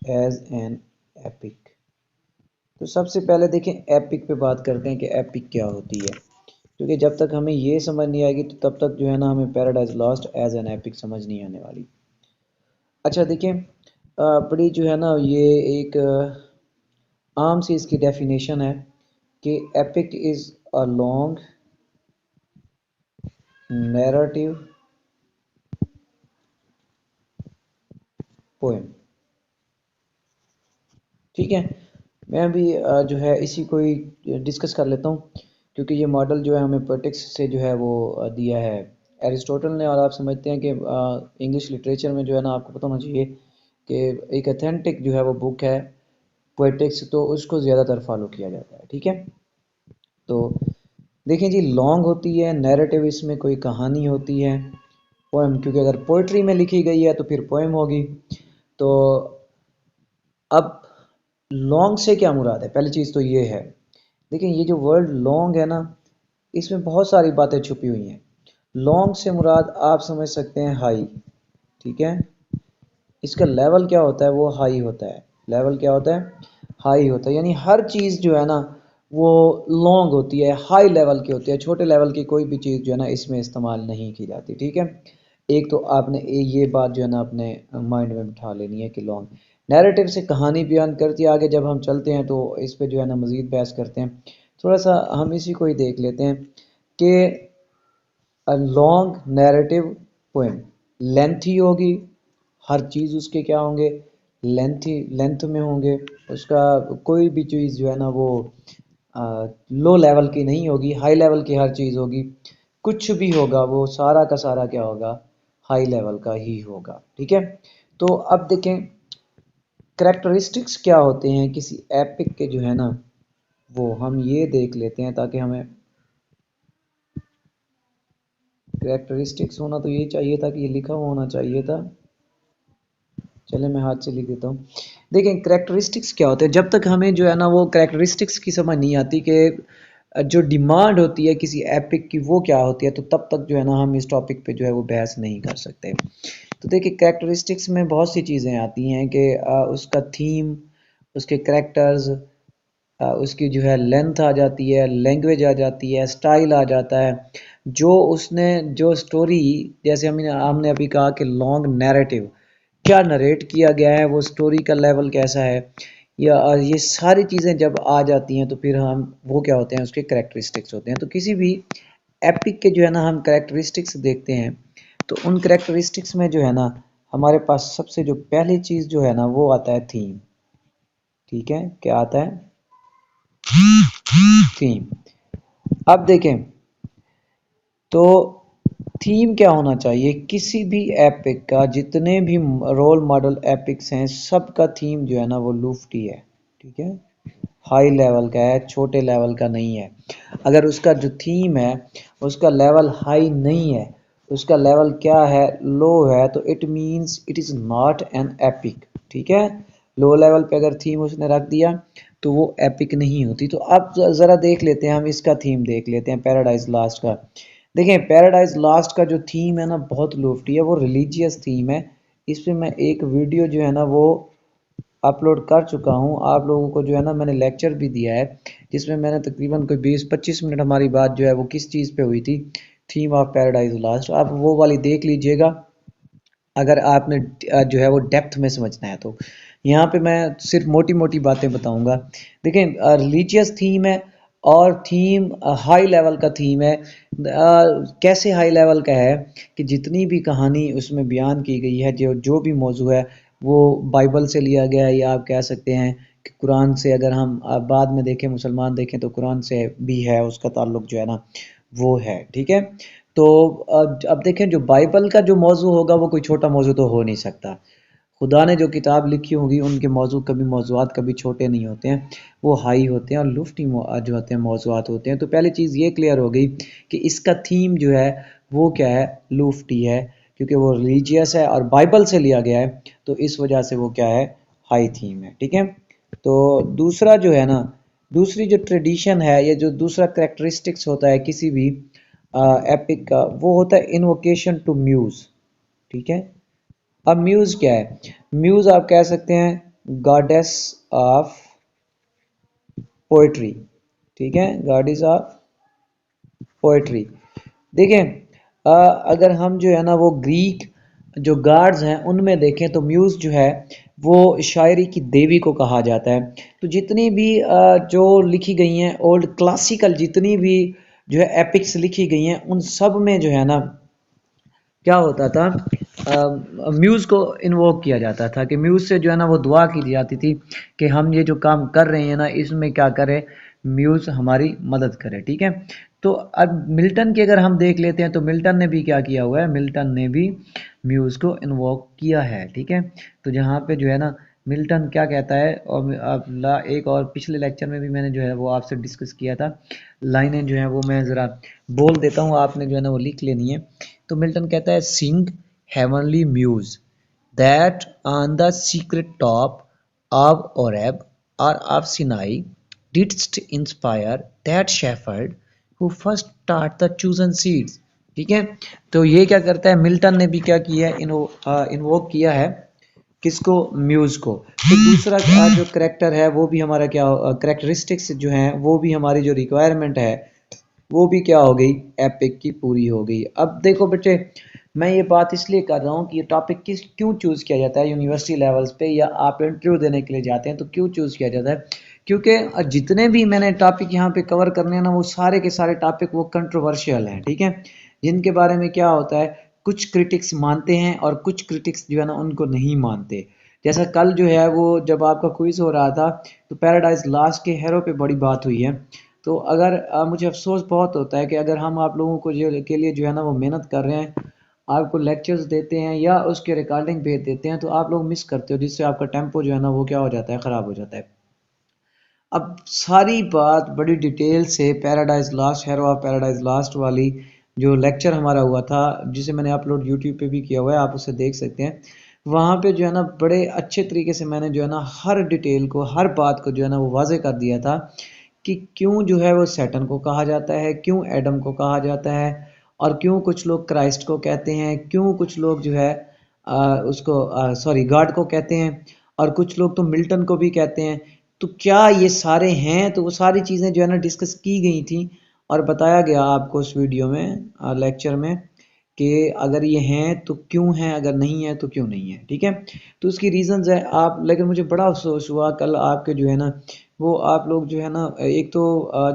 As an epic. तो सबसे पहले देखें एपिक पे बात करते हैं कि एपिक क्या होती है, क्योंकि जब तक हमें ये समझ नहीं आएगी तो तब तक जो है ना हमें paradise lost as an epic समझ नहीं आने वाली। अच्छा देखें, बड़ी जो है ना ये एक आम सी इसकी डेफिनेशन है कि epic is a long narrative poem. ठीक है, मैं भी जो है इसी को ही डिस्कस कर लेता हूँ, क्योंकि ये मॉडल जो है हमें पोएटिक्स से जो है वो दिया है एरिस्टोटल ने। और आप समझते हैं कि इंग्लिश लिटरेचर में जो है ना आपको पता होना चाहिए कि एक अथेंटिक जो है वो बुक है पोएटिक्स, तो उसको ज़्यादातर फॉलो किया जाता है। ठीक है, तो देखें जी, लॉन्ग होती है नैरेटिव, इसमें कोई कहानी होती है। पोएम, क्योंकि अगर पोइट्री में लिखी गई है तो फिर पोएम होगी। तो अब लॉन्ग से क्या मुराद है, पहली चीज़ तो ये है। देखिए ये जो वर्ड लॉन्ग है ना, इसमें बहुत सारी बातें छुपी हुई हैं। लॉन्ग से मुराद आप समझ सकते हैं हाई। ठीक है, इसका लेवल क्या होता है, वो हाई होता है। लेवल क्या होता है, हाई होता है। यानी हर चीज़ जो है ना वो लॉन्ग होती है, हाई लेवल की होती है। छोटे लेवल की कोई भी चीज़ जो है ना इसमें इस्तेमाल नहीं की जाती। ठीक है, एक तो आपने ये बात जो है ना अपने माइंड में बिठा लेनी है कि लॉन्ग नैरेटिव से कहानी बयान करती है। आगे जब हम चलते हैं तो इस पे जो है ना मज़ीद बहस करते हैं। थोड़ा सा हम इसी को ही देख लेते हैं कि लॉन्ग नैरेटिव पोएम लेंथी होगी, हर चीज़ उसके क्या होंगे, लेंथी, लेंथ में होंगे। उसका कोई भी चीज़ जो है ना वो लो लेवल की नहीं होगी, हाई लेवल की हर चीज़ होगी। कुछ भी होगा वो सारा का सारा क्या होगा, हाई लेवल का ही होगा। ठीक है, तो अब देखें करैक्टरिस्टिक्स क्या होते हैं किसी एपिक के जो है ना, वो हम ये देख लेते हैं ताकि हमें करैक्टरिस्टिक्स होना तो ये चाहिए था कि ये लिखा हुआ होना चाहिए था। चले मैं हाथ से लिख देता हूँ। देखें करैक्टरिस्टिक्स क्या होते हैं, जब तक हमें जो है ना वो करैक्टरिस्टिक्स की समझ नहीं आती कि जो डिमांड होती है किसी एपिक की वो क्या होती है, तो तब तक जो है ना हम इस टॉपिक पे जो है वो बहस नहीं कर सकते। तो देखिए करैक्टरिस्टिक्स में बहुत सी चीज़ें आती हैं कि उसका थीम, उसके करैक्टर्स, उसकी जो है लेंथ आ जाती है, लैंग्वेज आ जाती है, स्टाइल आ जाता है। जो उसने जो स्टोरी, जैसे हमने अभी कहा कि लॉन्ग नैरेटिव, क्या नरेट किया गया है, वो स्टोरी का लेवल कैसा है, या ये सारी चीज़ें जब आ जाती हैं तो फिर हम वो क्या होते हैं, उसके करैक्टरिस्टिक्स होते हैं। तो किसी भी एपिक के जो है ना हम करैक्टरिस्टिक्स देखते हैं, तो उन करैक्टरिस्टिक्स में जो है ना हमारे पास सबसे जो पहली चीज़ जो है ना वो आता है थीम। ठीक है, क्या आता है, थीम। अब देखें तो थीम क्या होना चाहिए किसी भी एपिक का, जितने भी रोल मॉडल एपिक्स हैं सबका थीम जो है ना वो लूफ्टी है। ठीक है, हाई लेवल का है, छोटे लेवल का नहीं है। अगर उसका जो थीम है उसका लेवल हाई नहीं है, उसका लेवल क्या है, लो है, तो it means it is not an epic. ठीक है, लो लेवल पे अगर थीम उसने रख दिया तो वो एपिक नहीं होती। तो अब ज़रा देख लेते हैं, हम इसका थीम देख लेते हैं पैराडाइज लास्ट का। देखें पैराडाइज लास्ट का जो थीम है ना बहुत लोफ्टी है, वो रिलीजियस थीम है। इस पे मैं एक वीडियो जो है ना वो अपलोड कर चुका हूँ आप लोगों को, जो है ना मैंने लेक्चर भी दिया है जिसमें मैंने तकरीबन कोई 20-25 मिनट हमारी बात जो है वो किस चीज़ पे हुई थी, थीम ऑफ पैराडाइज लास्ट। आप वो वाली देख लीजिएगा अगर आपने जो है वो डेप्थ में समझना है तो। यहाँ पे मैं सिर्फ मोटी मोटी बातें बताऊंगा। देखें रिलीजियस थीम है और थीम हाई लेवल का थीम है। कैसे हाई लेवल का है कि जितनी भी कहानी उसमें बयान की गई है, जो जो भी मौजू है वो बाइबल से लिया गया है, या आप कह सकते हैं कि कुरान से। अगर हम बाद में देखें, मुसलमान देखें तो कुरान से भी है उसका ताल्लुक जो है ना वो है। ठीक है, तो अब देखें जो बाइबल का जो मौजू होगा वो कोई छोटा मौजू तो हो नहीं सकता। खुदा ने जो किताब लिखी होगी उनके मौजू कभी मौजूआत कभी छोटे नहीं होते हैं, वो हाई होते हैं और लुफ्टी जो होते हैं मौजूआत होते हैं। तो पहली चीज़ ये क्लियर हो गई कि इसका थीम जो है वो क्या है, लुफ्टी है, क्योंकि वो रिलीजियस है और बाइबल से लिया गया है, तो इस वजह से वो क्या है, हाई थीम है। ठीक है, तो दूसरा जो है ना, दूसरी जो ट्रेडिशन है या जो दूसरा करेक्टरिस्टिक्स होता है किसी भी एपिक का, वो होता है इन्वोकेशन टू म्यूज़। ठीक है, अब म्यूज़ क्या है, म्यूज़ आप कह सकते हैं गॉडेस ऑफ पोएट्री, ठीक है, गॉडेस ऑफ पोएट्री। देखें, अगर हम जो है ना वो ग्रीक जो गॉड्स हैं उनमें देखें तो म्यूज़ जो है वो शायरी की देवी को कहा जाता है। तो जितनी भी जो लिखी गई हैं ओल्ड क्लासिकल जितनी भी जो है एपिक्स लिखी गई हैं उन सब में जो है ना क्या होता था, म्यूज़ को इन्वोक किया जाता था कि म्यूज़ से जो है ना वो दुआ की जाती थी कि हम ये जो काम कर रहे हैं ना इसमें क्या करें, म्यूज़ हमारी मदद करे, ठीक है। तो अब मिल्टन की अगर हम देख लेते हैं तो मिल्टन ने भी क्या किया हुआ है, मिल्टन ने भी म्यूज़ को इन्वोक किया है, ठीक है। तो जहाँ पे जो है ना मिल्टन क्या कहता है, और एक और पिछले लेक्चर में भी मैंने जो है वो आपसे डिस्कस किया था, लाइनें जो है वो मैं ज़रा बोल देता हूँ, आपने जो है ना वो लिख लेनी है। तो मिल्टन कहता है, sing heavenly muse that on the secret top of Oreb or of Sinai didst inspire that shepherd who first taught the chosen seeds, ठीक है। तो ये क्या करता है, मिल्टन ने भी क्या किया है, इन्वोक किया है किसको, म्यूज को। तो दूसरा जो करेक्टर है वो भी हमारा क्या, करेक्टरिस्टिक्स जो हैं वो भी हमारी जो रिक्वायरमेंट है वो भी क्या हो गई, एपिक की पूरी हो गई। अब देखो बच्चे, मैं ये बात इसलिए कर रहा हूँ कि ये टॉपिक किस क्यों चूज़ किया जाता है यूनिवर्सिटी लेवल्स पे, या आप इंटरव्यू देने के लिए जाते हैं तो क्यों चूज़ किया जाता है, क्योंकि जितने भी मैंने टॉपिक यहाँ पे कवर करने हैं ना वो सारे के सारे टॉपिक वो कंट्रोवर्शियल हैं, ठीक है, जिनके बारे में क्या होता है, कुछ क्रिटिक्स मानते हैं और कुछ क्रिटिक्स जो है ना उनको नहीं मानते। जैसा कल जो है वो जब आपका क्विज हो रहा था तो पैराडाइज लास्ट के हेरो पे बड़ी बात हुई है। तो अगर मुझे अफसोस बहुत होता है कि अगर हम आप लोगों को जो के लिए जो है ना वो मेहनत कर रहे हैं, आपको लेक्चर्स देते हैं या उसके रिकॉर्डिंग भेज देते हैं तो आप लोग मिस करते हो, जिससे आपका टेम्पो जो है ना वो क्या हो जाता है, ख़राब हो जाता है। अब सारी बात बड़ी डिटेल से पैराडाइज लास्ट, हेरो ऑफ पैराडाइज लास्ट वाली जो लेक्चर हमारा हुआ था जिसे मैंने अपलोड यूट्यूब पे भी किया हुआ है, आप उसे देख सकते हैं। वहाँ पे जो है ना बड़े अच्छे तरीके से मैंने जो है ना हर डिटेल को, हर बात को जो है ना वो वाजे कर दिया था कि क्यों जो है वो सैटर्न को कहा जाता है, क्यों एडम को कहा जाता है, और क्यों कुछ लोग क्राइस्ट को कहते हैं, क्यों कुछ लोग जो है उसको सॉरी गॉड को कहते हैं, और कुछ लोग तो मिल्टन को भी कहते हैं। तो क्या ये सारे हैं, तो वो सारी चीज़ें जो है ना डिस्कस की गई थी और बताया गया आपको इस वीडियो में, लेक्चर में, कि अगर ये हैं तो क्यों हैं, अगर नहीं है तो क्यों नहीं है, ठीक है। तो उसकी रीजंस है आप, लेकिन मुझे बड़ा अफसोस हुआ कल आपके जो है ना वो आप लोग जो है ना एक तो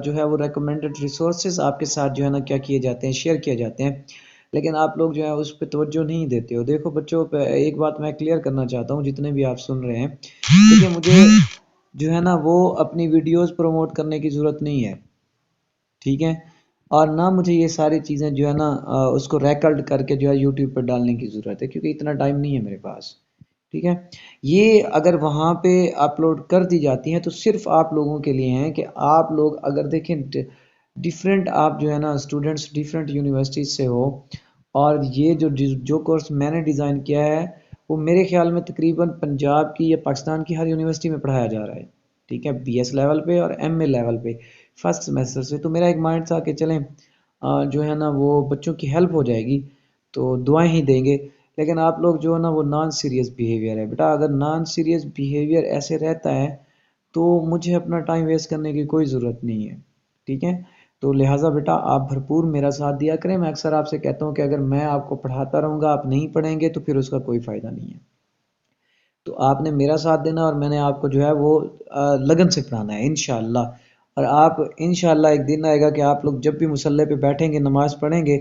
जो है वो रिकमेंडेड रिसोर्सेज आपके साथ जो है ना क्या किए जाते हैं, शेयर किए जाते हैं, लेकिन आप लोग जो है उस पर तवज्जो नहीं देते हो। देखो बच्चों, एक बात मैं क्लियर करना चाहता हूँ जितने भी आप सुन रहे हैं, देखिए मुझे जो है ना वो अपनी वीडियोस प्रमोट करने की ज़रूरत नहीं है, ठीक है, और ना मुझे ये सारी चीज़ें जो है ना उसको रिकॉर्ड करके जो है यूट्यूब पर डालने की ज़रूरत है, क्योंकि इतना टाइम नहीं है मेरे पास, ठीक है। ये अगर वहाँ पे अपलोड कर दी जाती हैं तो सिर्फ आप लोगों के लिए हैं कि आप लोग अगर देखें डिफरेंट, आप जो है ना स्टूडेंट्स डिफरेंट यूनिवर्सिटीज़ से हो, और ये जो कोर्स मैंने डिज़ाइन किया है वो मेरे ख्याल में तकरीबन पंजाब की या पाकिस्तान की हर यूनिवर्सिटी में पढ़ाया जा रहा है, ठीक है, बीएस लेवल पे और एमए लेवल पे फर्स्ट सेमेस्टर से। तो मेरा एक माइंड था कि चलें जो है ना वो बच्चों की हेल्प हो जाएगी तो दुआएं ही देंगे। लेकिन आप लोग जो है ना वो नॉन सीरियस बिहेवियर है बेटा, अगर नॉन सीरियस बिहेवियर ऐसे रहता है तो मुझे अपना टाइम वेस्ट करने की कोई ज़रूरत नहीं है, ठीक है। तो लिहाजा बेटा आप भरपूर मेरा साथ दिया करें। मैं अक्सर आपसे कहता हूँ कि अगर मैं आपको पढ़ाता रहूँगा आप नहीं पढ़ेंगे तो फिर उसका कोई फ़ायदा नहीं है। तो आपने मेरा साथ देना और मैंने आपको जो है वो लगन से पढ़ाना है इंशाअल्लाह। और आप इंशाअल्लाह एक दिन आएगा कि आप लोग जब भी मुसल्ले पे बैठेंगे नमाज़ पढ़ेंगे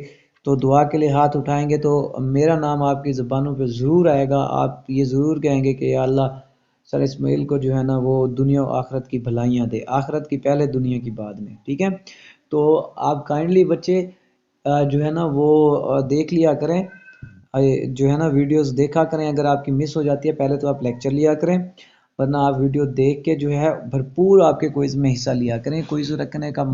तो दुआ के लिए हाथ उठाएंगे तो मेरा नाम आपकी ज़ुबानों पे ज़रूर आएगा। आप ये ज़रूर कहेंगे कि या अल्लाह सर इस्माइल को जो है ना वो दुनिया और आखरत की भलाइयाँ दे, आखरत की पहले दुनिया की बाद में, ठीक है। तो आप काइंडली बच्चे जो है ना वो देख लिया करें, जो है ना वीडियोस देखा करें। अगर आपकी मिस हो जाती है पहले तो आप लेक्चर लिया करें, वरना आप वीडियो देख के जो है भरपूर आपके क्विज़ में हिस्सा लिया करें। क्विज़ रखने का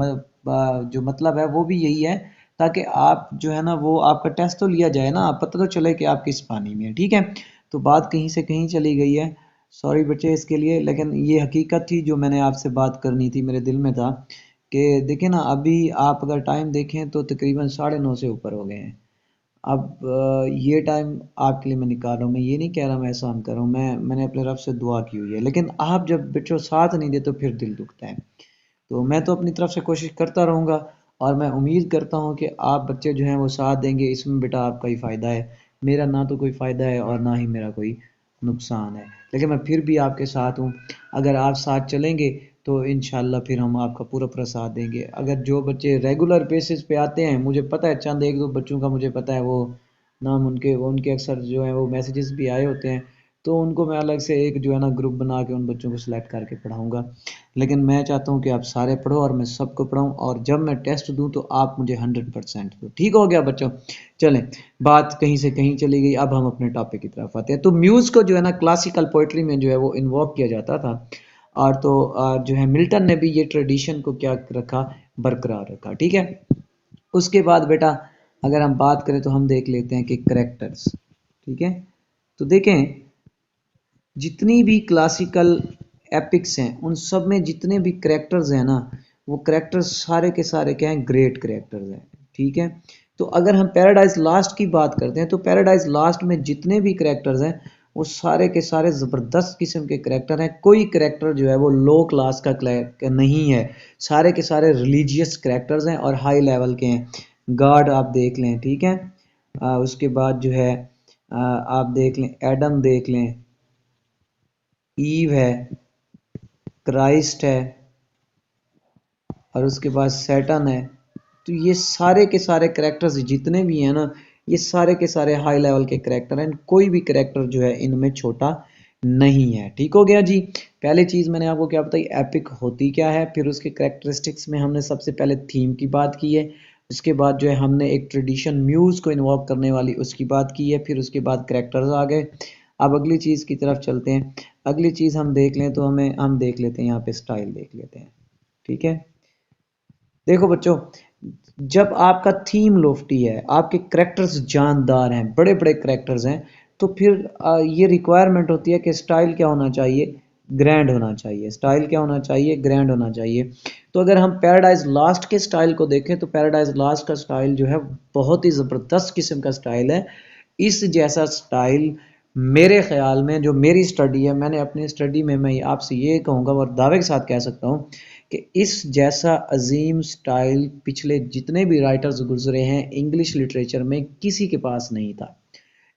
जो मतलब है वो भी यही है ताकि आप जो है ना वो आपका टेस्ट तो लिया जाए ना, पता तो चले कि आप किस पानी में है, ठीक है। तो बात कहीं से कहीं चली गई है, सॉरी बच्चे इसके लिए, लेकिन ये हकीकत थी जो मैंने आपसे बात करनी थी, मेरे दिल में था कि देखें ना अभी आप अगर टाइम देखें तो तकरीबन 9:30 से ऊपर हो गए हैं। अब ये टाइम आपके लिए मैं निकाल रहा हूँ, मैं ये नहीं कह रहा मैं एहसान कर रहा हूँ, मैंने अपने रब से दुआ की हुई है, लेकिन आप जब बच्चों साथ नहीं देते तो फिर दिल दुखता है। तो मैं तो अपनी तरफ से कोशिश करता रहूँगा और मैं उम्मीद करता हूँ कि आप बच्चे जो हैं वो साथ देंगे, इसमें बेटा आपका ही फ़ायदा है, मेरा ना तो कोई फ़ायदा है और ना ही मेरा कोई नुकसान है, लेकिन मैं फिर भी आपके साथ हूँ। अगर आप साथ चलेंगे तो इंशाल्लाह फिर हम आपका पूरा पूरा साथ देंगे। अगर जो बच्चे रेगुलर बेसिस पे आते हैं, मुझे पता है चंद एक दो बच्चों का मुझे पता है वो नाम उनके अक्सर जो है वो मैसेजेस भी आए होते हैं, तो उनको मैं अलग से एक जो है ना ग्रुप बना के उन बच्चों को सिलेक्ट करके पढ़ाऊँगा। लेकिन मैं चाहता हूँ कि आप सारे पढ़ो और मैं सबको पढ़ाऊँ, और जब मैं टेस्ट दूँ तो आप मुझे 100% दो। ठीक हो गया बच्चों? चलें, बात कहीं से कहीं चली गई, अब हम अपने टॉपिक की तरफ आते हैं। तो म्यूज़ को जो है ना क्लासिकल पोइट्री में जो है वो इन्वोक किया जाता था, और तो जो है मिल्टन ने भी ये ट्रेडिशन को क्या रखा, बरकरार रखा। ठीक है, उसके बाद बेटा अगर हम बात करें तो हम देख लेते हैं कि करेक्टर्स। ठीक है, तो देखें जितनी भी क्लासिकल एपिक्स हैं उन सब में जितने भी करेक्टर्स हैं ना, वो करेक्टर्स सारे के सारे क्या हैं, ग्रेट करेक्टर्स हैं। ठीक है, तो अगर हम पैराडाइज लास्ट की बात करते हैं तो पैराडाइज लास्ट में जितने भी करेक्टर्स हैं वो सारे के सारे ज़बरदस्त किस्म के करेक्टर हैं। कोई करेक्टर जो है वो लो क्लास का नहीं है, सारे के सारे रिलीजियस करेक्टर्स हैं और हाई लेवल के हैं। गॉड आप देख लें, ठीक है, उसके बाद जो है आप देख लें एडम देख लें, ईव है, क्राइस्ट है, और उसके बाद सैटन है। तो ये सारे के सारे करेक्टर्स जितने भी हैं ना, ये सारे के सारे हाई लेवल के करेक्टर हैं, कोई भी करेक्टर जो है इनमें छोटा नहीं है। ठीक हो गया जी। पहली चीज़ मैंने आपको क्या बताई, एपिक होती क्या है, फिर उसके करेक्टरिस्टिक्स में हमने सबसे पहले थीम की बात की है, उसके बाद जो है हमने एक ट्रेडिशन म्यूज़ को इन्वॉल्व करने वाली उसकी बात की है, फिर उसके बाद करेक्टर्स आ गए। अब अगली चीज़ की तरफ चलते हैं। अगली चीज़ हम देख लें तो हम देख लेते हैं यहाँ पे स्टाइल देख लेते हैं। ठीक है, देखो बच्चों, जब आपका थीम लोफ्टी है, आपके करेक्टर्स जानदार हैं, बड़े बड़े करेक्टर्स हैं, तो फिर ये रिक्वायरमेंट होती है कि स्टाइल क्या होना चाहिए, ग्रैंड होना चाहिए। स्टाइल क्या होना चाहिए, ग्रैंड होना चाहिए। तो अगर हम पैराडाइज लास्ट के स्टाइल को देखें तो पैराडाइज लास्ट का स्टाइल जो है बहुत ही ज़बरदस्त किस्म का स्टाइल है। इस जैसा स्टाइल मेरे ख्याल में, जो मेरी स्टडी है, मैंने अपनी स्टडी में मैं आपसे ये कहूँगा और दावे के साथ कह सकता हूँ कि इस जैसा अजीम स्टाइल पिछले जितने भी राइटर्स गुजरे हैं इंग्लिश लिटरेचर में किसी के पास नहीं था।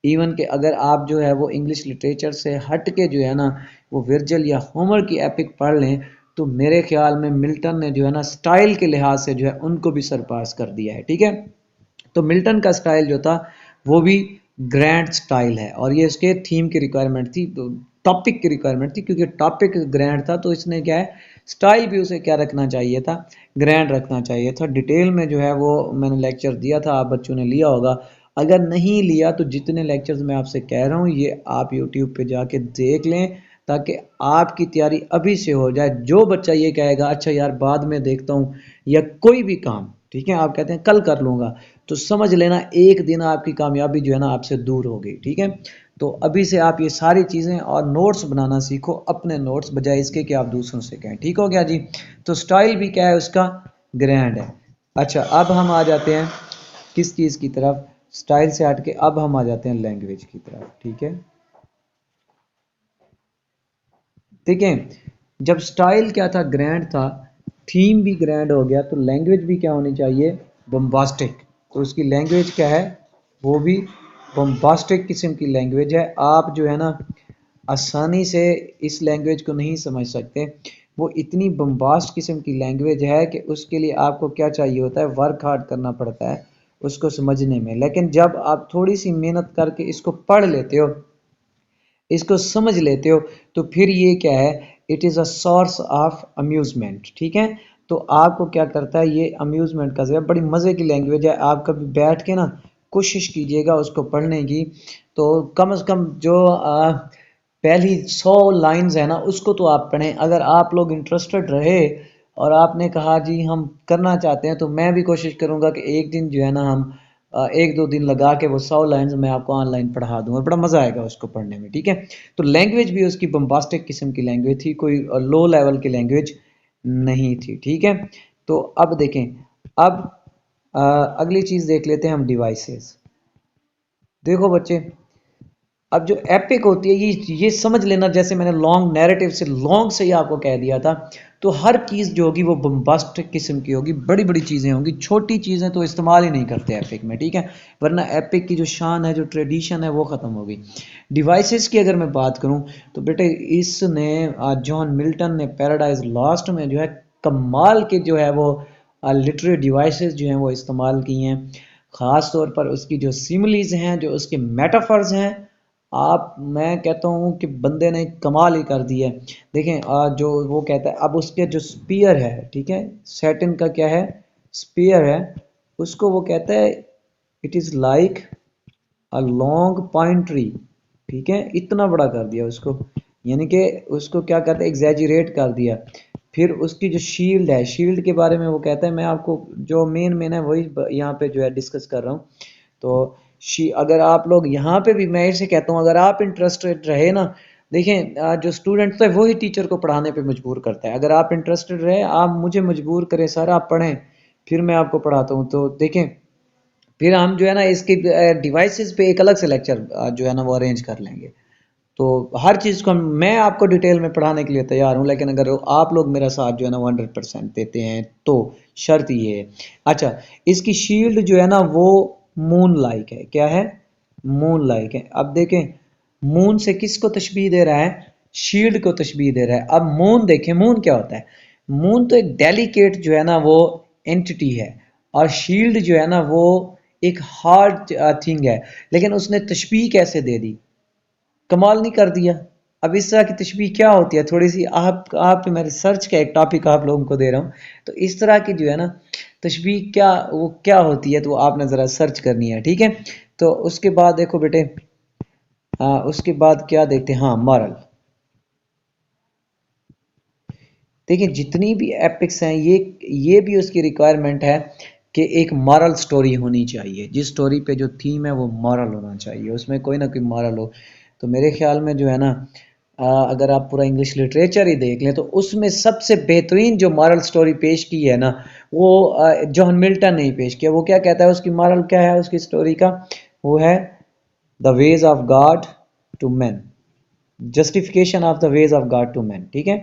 इवन कि अगर आप जो है वो इंग्लिश लिटरेचर से हट के जो है ना वो विर्जिल या होमर की एपिक पढ़ लें, तो मेरे ख्याल में मिल्टन ने जो है ना स्टाइल के लिहाज से जो है उनको भी सरपास कर दिया है। ठीक है, तो मिल्टन का स्टाइल जो था वो भी ग्रैंड स्टाइल है, और ये उसके थीम की रिक्वायरमेंट थी, तो टॉपिक की रिक्वायरमेंट थी, क्योंकि टॉपिक ग्रैंड था तो इसने क्या है स्टाइल भी उसे क्या रखना चाहिए था, ग्रैंड रखना चाहिए था। डिटेल में जो है वो मैंने लेक्चर दिया था, आप बच्चों ने लिया होगा। अगर नहीं लिया तो जितने लेक्चर्स मैं आपसे कह रहा हूँ ये आप यूट्यूब पे जाके देख लें, ताकि आपकी तैयारी अभी से हो जाए। जो बच्चा ये कहेगा अच्छा यार बाद में देखता हूँ, या कोई भी काम, ठीक है, आप कहते हैं कल कर लूँगा, तो समझ लेना एक दिन आपकी कामयाबी जो है ना आपसे दूर हो गई। ठीक है, तो अभी से आप ये सारी चीज़ें और नोट्स बनाना सीखो, अपने नोट्स, बजाय इसके कि आप दूसरों से कहें। ठीक हो गया जी। तो स्टाइल भी क्या है उसका, ग्रैंड है। अच्छा, अब हम आ जाते हैं किस चीज़ की तरफ, स्टाइल से हट के अब हम आ जाते हैं लैंग्वेज की तरफ। ठीक है, देखें जब स्टाइल क्या था, ग्रैंड था, थीम भी ग्रैंड हो गया, तो लैंग्वेज भी क्या होनी चाहिए, बम्बास्टिक। तो उसकी लैंग्वेज क्या है, वो भी बम्बास्टिक किस्म की लैंग्वेज है। आप जो है ना आसानी से इस लैंग्वेज को नहीं समझ सकते, वो इतनी बम्बास्ट किस्म की लैंग्वेज है कि उसके लिए आपको क्या चाहिए होता है, वर्क हार्ड करना पड़ता है उसको समझने में। लेकिन जब आप थोड़ी सी मेहनत करके इसको पढ़ लेते हो, इसको समझ लेते हो, तो फिर ये क्या है, it is a source of amusement. ठीक है, तो आपको क्या करता है, ये अम्यूज़मेंट का जरिया, बड़ी मज़े की लैंग्वेज है। आप कभी बैठ के ना कोशिश कीजिएगा उसको पढ़ने की, तो कम से कम जो पहली 100 लाइंस है ना उसको तो आप पढ़ें। अगर आप लोग इंटरेस्टेड रहे और आपने कहा जी हम करना चाहते हैं, तो मैं भी कोशिश करूँगा कि एक दिन जो है ना हम 1-2 दिन लगा के वो 100 लाइंस मैं आपको ऑनलाइन पढ़ा दूंगा, बड़ा मज़ा आएगा उसको पढ़ने में। ठीक है, तो लैंग्वेज भी उसकी बम्बास्टिक किस्म की लैंग्वेज थी, कोई लो लेवल की लैंग्वेज नहीं थी। ठीक है, तो अब देखें, अब अगली चीज़ देख लेते हैं हम, डिवाइसेस। देखो बच्चे, अब जो एपिक होती है ये समझ लेना, जैसे मैंने लॉन्ग नैरेटिव से लॉन्ग से ही आपको कह दिया था। तो हर चीज़ जो होगी वो बम्बास्टिक किस्म की होगी, बड़ी बड़ी चीज़ें होंगी, छोटी चीज़ें तो इस्तेमाल ही नहीं करते एपिक में, ठीक है। वरना एपिक की जो शान है, जो ट्रेडिशन है, वो ख़त्म होगी। डिवाइसेस की अगर मैं बात करूं तो बेटे इसने जॉन मिल्टन ने पैराडाइज लॉस्ट में जो है कमाल के जो है वो लिटरेरी डिवाइसेस जो हैं वो इस्तेमाल किए हैं। ख़ास तौर पर उसकी जो सिमिलीज हैं, जो उसके मेटाफर्स हैं, आप मैं कहता हूँ कि बंदे ने कमाल ही कर दिया है। देखें जो वो कहता है, अब उसके जो स्पीयर है, ठीक है, सैटर्न का क्या है, स्पीयर है, उसको वो कहता है it is like a long pine tree, ठीक है, इतना बड़ा कर दिया उसको, यानी कि उसको क्या कहते हैं, एग्जैजरेट कर दिया। फिर उसकी जो शील्ड है, शील्ड के बारे में वो कहता है, मैं आपको जो मेन है वही यहाँ पे जो है डिस्कस कर रहा हूँ। तो अगर आप लोग यहाँ पे भी, मैं इसे कहता हूँ, अगर आप इंटरेस्टेड रहे ना, देखें जो स्टूडेंट है वही टीचर को पढ़ाने पे मजबूर करता है। अगर आप इंटरेस्टेड रहे, आप मुझे मजबूर करें सर आप पढ़ें, फिर मैं आपको पढ़ाता हूँ। तो देखें, फिर हम जो है ना इसके डिवाइसेस पे एक अलग से लेक्चर जो है ना वो अरेंज कर लेंगे। तो हर चीज़ को मैं आपको डिटेल में पढ़ाने के लिए तैयार हूँ, लेकिन अगर आप लोग मेरा साथ जो है ना वो 100% देते हैं तो शर्त ये है। अच्छा, इसकी शील्ड जो है ना वो मून लाइक है, क्या है, मून लाइक है। अब देखें, मून से किसको तशबीह दे रहा है, शील्ड को तशबीह दे रहा है। अब मून देखें, मून क्या होता है, मून तो एक डेलिकेट जो है ना वो एंटिटी है, और शील्ड जो है ना वो एक हार्ड थिंग है। लेकिन उसने तशबीह कैसे दे दी, कमाल नहीं कर दिया। अब इस तरह की तशबीह क्या होती है, थोड़ी सी आप मैं रिसर्च का एक टॉपिक आप लोगों को दे रहा हूँ, तो इस तरह की जो है ना तशबीह क्या वो क्या होती है, तो आपने ज़रा सर्च करनी है, ठीक है। तो उसके बाद देखो बेटे, उसके बाद क्या देखते हैं, हाँ मॉरल। देखिए जितनी भी एपिक्स हैं, ये भी उसकी रिक्वायरमेंट है कि एक मॉरल स्टोरी होनी चाहिए, जिस स्टोरी पे जो थीम है वो मॉरल होना चाहिए, उसमें कोई ना कोई मॉरल हो। तो मेरे ख्याल में जो है ना, अगर आप पूरा इंग्लिश लिटरेचर ही देख लें तो उसमें सबसे बेहतरीन जो मॉरल स्टोरी पेश की है ना, वो जॉन मिल्टन ने ही पेश किया। वो क्या कहता है, उसकी मॉरल क्या है उसकी स्टोरी का, वो है the ways of God to man, justification of the ways of God to man, ठीक है,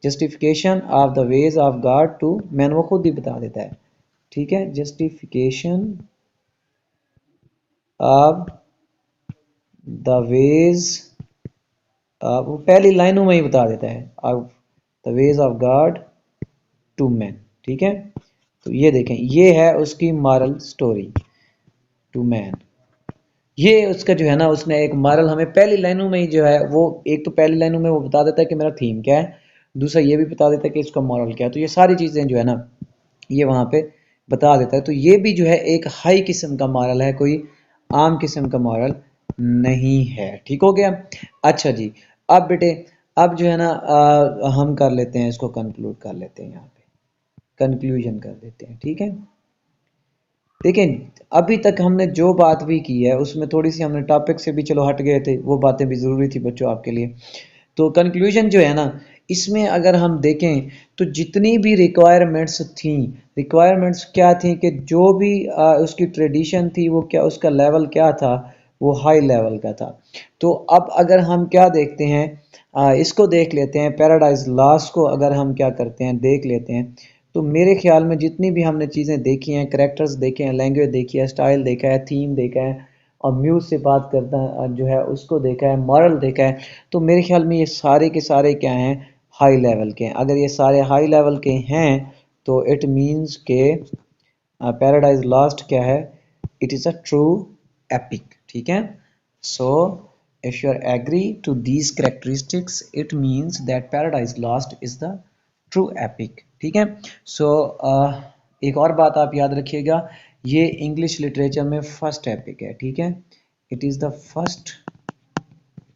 justification of the ways of God to man, वो खुद ही बता देता है, ठीक है, जस्टिफिकेशन ऑफ द वेज, वो पहली लाइनों में ही बता देता है, of the ways of God to man, ठीक है। तो ये देखें, ये है उसकी मॉरल स्टोरी टू मैन। ये उसका जो है ना, उसने एक मॉरल हमें पहली लाइनों में ही जो है वो, एक तो पहली लाइनों में वो बता देता है कि मेरा थीम क्या है, दूसरा ये भी बता देता है कि इसका मॉरल क्या है। तो ये सारी चीज़ें जो है ना ये वहाँ पे बता देता है। तो ये भी जो है एक हाई किस्म का मॉरल है, कोई आम किस्म का मॉरल नहीं है, ठीक हो गया। अच्छा जी, अब बेटे, अब जो है ना हम कर लेते हैं इसको, कंक्लूड कर लेते हैं, यहाँ पे कंक्लूजन कर देते हैं, ठीक है। देखें, अभी तक हमने जो बात भी की है उसमें थोड़ी सी हमने टॉपिक से भी चलो हट गए थे, वो बातें भी ज़रूरी थी बच्चों आपके लिए। तो कंक्लूजन जो है ना, इसमें अगर हम देखें तो जितनी भी रिक्वायरमेंट्स थी, रिक्वायरमेंट्स क्या थी कि जो भी उसकी ट्रेडिशन थी वो क्या, उसका लेवल क्या था, वो हाई लेवल का था। तो अब अगर हम क्या देखते हैं, इसको देख लेते हैं, पैराडाइज लॉस्ट को अगर हम क्या करते हैं देख लेते हैं, तो मेरे ख्याल में जितनी भी हमने चीज़ें देखी हैं, करेक्टर्स देखे हैं, लैंग्वेज देखी है, स्टाइल देखा है, थीम देखा है, और म्यूज़ से बात करता जो है उसको देखा है, मॉरल देखा है, तो मेरे ख्याल में ये सारे के सारे क्या हैं, हाई लेवल के हैं। अगर ये सारे हाई लेवल के हैं तो इट मीन्स के पैराडाइज लॉस्ट क्या है, it is a true epic, ठीक है। So if you are agree to these characteristics, it means that paradise lost is the true epic, ठीक है। सो एक और बात आप याद रखिएगा, ये इंग्लिश लिटरेचर में फर्स्ट एपिक है, ठीक है, it is the first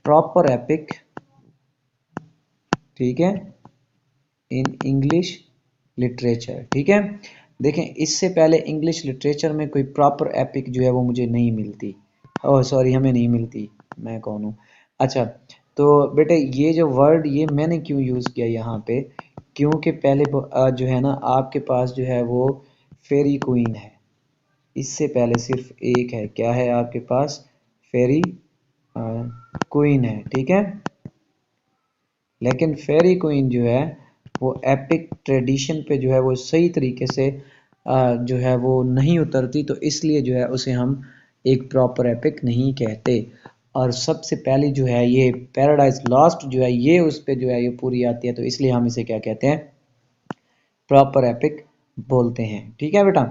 proper epic, ठीक है, इन इंग्लिश लिटरेचर, ठीक है। देखें, इससे पहले इंग्लिश लिटरेचर में कोई प्रॉपर एपिक जो है वो मुझे नहीं मिलती, ओह सॉरी हमें नहीं मिलती, मैं कौन हूँ। अच्छा, तो बेटे ये जो वर्ड ये मैंने क्यों यूज़ किया यहाँ पे, क्योंकि पहले जो है ना आपके पास जो है वो फेरी क्वीन है, इससे पहले सिर्फ एक है, क्या है आपके पास, फेरी क्वीन है, ठीक है। लेकिन फेरी क्वीन जो है वो एपिक ट्रेडिशन पे जो है वो सही तरीके से जो है वो नहीं उतरती, तो इसलिए जो है उसे हम एक प्रॉपर एपिक नहीं कहते। और सबसे पहली जो है ये पैराडाइज लॉस्ट जो है ये उस पे जो है ये पूरी आती है, तो इसलिए हम इसे क्या कहते हैं, प्रॉपर एपिक बोलते हैं, ठीक है बेटा।